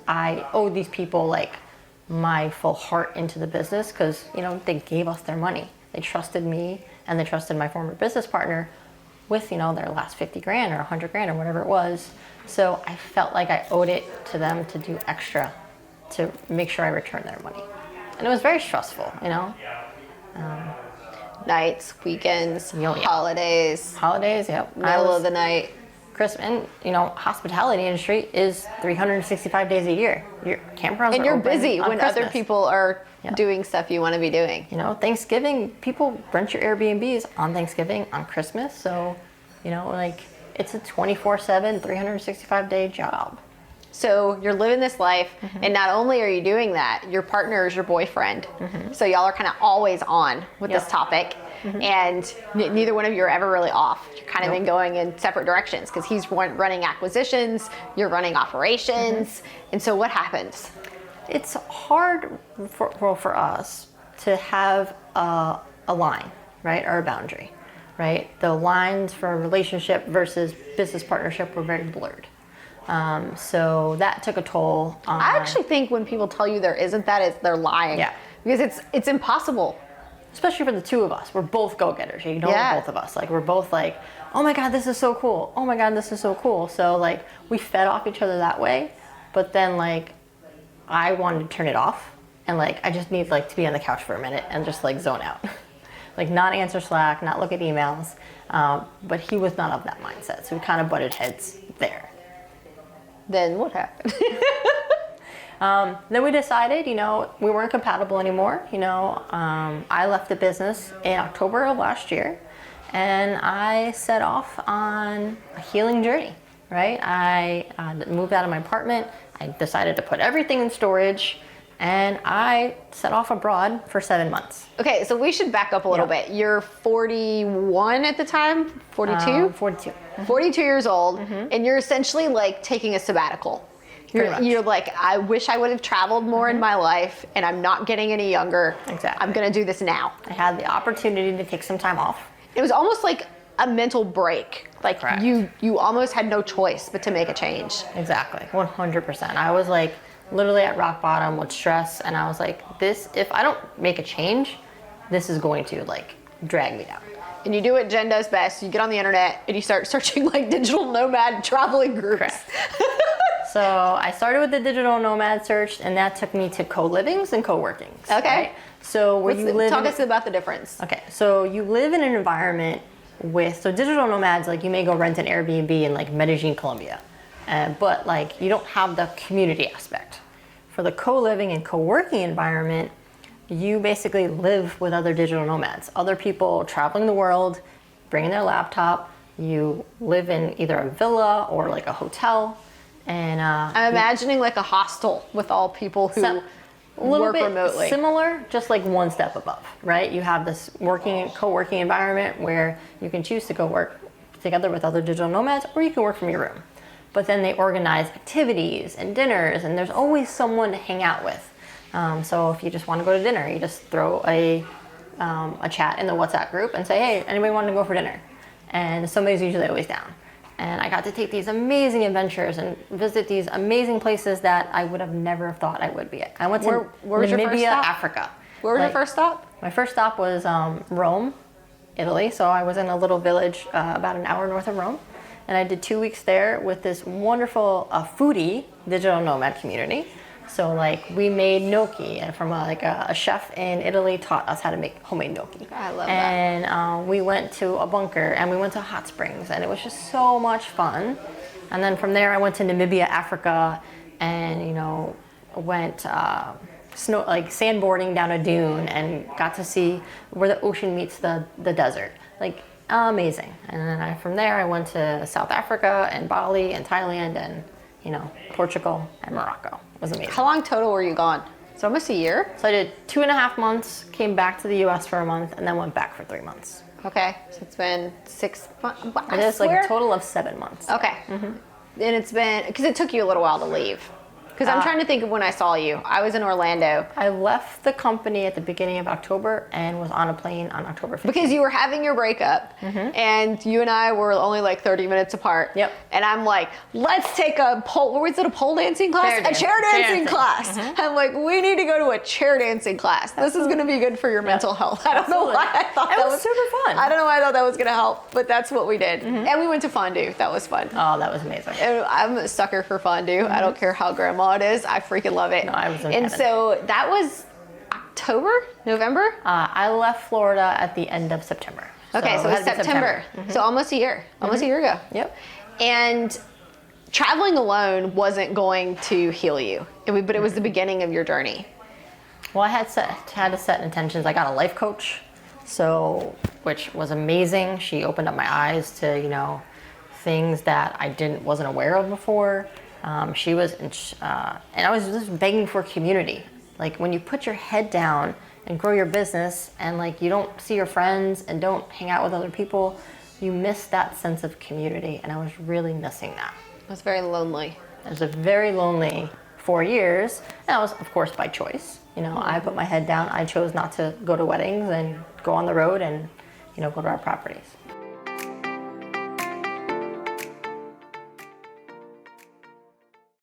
I owe these people like my full heart into the business because, you know, they gave us their money. They trusted me and they trusted my former business partner with, you know, their last 50 grand or 100 grand or whatever it was. So I felt like I owed it to them to do extra to make sure I returned their money. And it was very stressful, you know. Nights, weekends, Yeah. holidays. Holidays, yep. Middle of the night. Christmas, and you know, hospitality industry is 365 days a year. Your campgrounds And are you're open busy on when Christmas. other people are doing stuff you want to be doing. You know, Thanksgiving, people rent your Airbnbs on Thanksgiving, on Christmas. So, you know, like it's a 24/7, 365-day job. So you're living this life, and not only are you doing that, your partner is your boyfriend. So y'all are kind of always on with this topic, and neither one of you are ever really off. You're kind of been going in separate directions because he's running acquisitions, you're running operations, and so what happens? It's hard for us to have a line, right, or a boundary, right? The lines for relationship versus business partnership were very blurred. So that took a toll on... I actually think when people tell you there isn't that, they're lying. Yeah. Because it's impossible. Especially for the two of us. We're both go-getters. You know, both of us. Like, we're both like, oh my God, this is so cool. Oh my God, this is so cool. So, like, we fed off each other that way. But then, like, I wanted to turn it off. And, like, I just need, like, to be on the couch for a minute and just, like, zone out. Like, not answer Slack, not look at emails. But he was not of that mindset. So we kind of butted heads there. Then what happened? Then we decided, you know, we weren't compatible anymore. You know, I left the business in October of last year, and I set off on a healing journey, right? I moved out of my apartment. I decided to put everything in storage, and I set off abroad for 7 months. Okay, so we should back up a little bit. You're 41 at the time? 42? 42. 42 years old, and you're essentially like taking a sabbatical. You're like, I wish I would have traveled more in my life, and I'm not getting any younger. Exactly. I'm gonna do this now. I had the opportunity to take some time off. It was almost like a mental break. Like Correct. you almost had no choice but to make a change. Exactly, 100%. I was like literally at rock bottom with stress, and I was like, this, if I don't make a change, this is going to like drag me down. And you do what Jen does best. You get on the internet and you start searching like digital nomad traveling groups. So I started with the digital nomad search, and that took me to co-livings and co-workings. Okay. Right? So where you live. Talk us about the difference. Okay. So you live in an environment so digital nomads, like you may go rent an Airbnb in like Medellin, Colombia, but like you don't have the community aspect. For the co-living and co-working environment, you basically live with other digital nomads, other people traveling the world, bringing their laptop. You live in either a villa or like a hotel. And I'm imagining like a hostel with all people who work remotely. Similar, just like one step above, right? You have this co-working environment where you can choose to go work together with other digital nomads, or you can work from your room. But then they organize activities and dinners, and there's always someone to hang out with. So if you just want to go to dinner, you just throw a chat in the WhatsApp group and say, hey, anybody want to go for dinner? And somebody's usually always down. And I got to take these amazing adventures and visit these amazing places that I would have never thought I would be at. I went to Namibia, Africa. Where was your first stop? My first stop was Rome, Italy. So I was in a little village about an hour north of Rome. And I did 2 weeks there with this wonderful foodie digital nomad community. So like we made gnocchi, and from a chef in Italy taught us how to make homemade gnocchi. I love that. And we went to a bunker, and we went to hot springs, and it was just so much fun. And then from there I went to Namibia, Africa, and you know went sandboarding down a dune and got to see where the ocean meets the desert. Like amazing. And then from there I went to South Africa and Bali and Thailand and Portugal and Morocco. It was amazing. How long total were you gone? It's almost a year. So I did 2.5 months, came back to the US for a month, and then went back for 3 months. Okay, so it's been 6 months. It is like a total of 7 months. Okay. And it's been, because it took you a little while to leave. Because I'm trying to think of when I saw you. I was in Orlando. I left the company at the beginning of October and was on a plane on October 15th. Because you were having your breakup, and you and I were only like 30 minutes apart. Yep. And I'm like, let's take a pole, or was it a pole dancing class? Chair dance. A chair dancing Chair class. I'm like, we need to go to a chair dancing class. This is going to be good for your mental health. I don't know why I thought that was super fun. I don't know why I thought that was going to help, but that's what we did. And we went to fondue. That was fun. Oh, that was amazing. And I'm a sucker for fondue. I don't care how grandma it is. I freaking love it. No, I was in And heaven. so that was October, November? I left Florida at the end of September. Okay, so it was had to be September. So almost a year. Almost a year ago. Yep. And traveling alone wasn't going to heal you, but it was the beginning of your journey. Well, I had to set intentions. I got a life coach, which was amazing. She opened up my eyes to, things that I wasn't aware of before. She was, and I was just begging for community. Like when you put your head down and grow your business and like you don't see your friends and don't hang out with other people, you miss that sense of community. And I was really missing that. It was very lonely. It was a very lonely 4 years. And that was, of course, by choice. I put my head down. I chose not to go to weddings and go on the road and, go to our properties.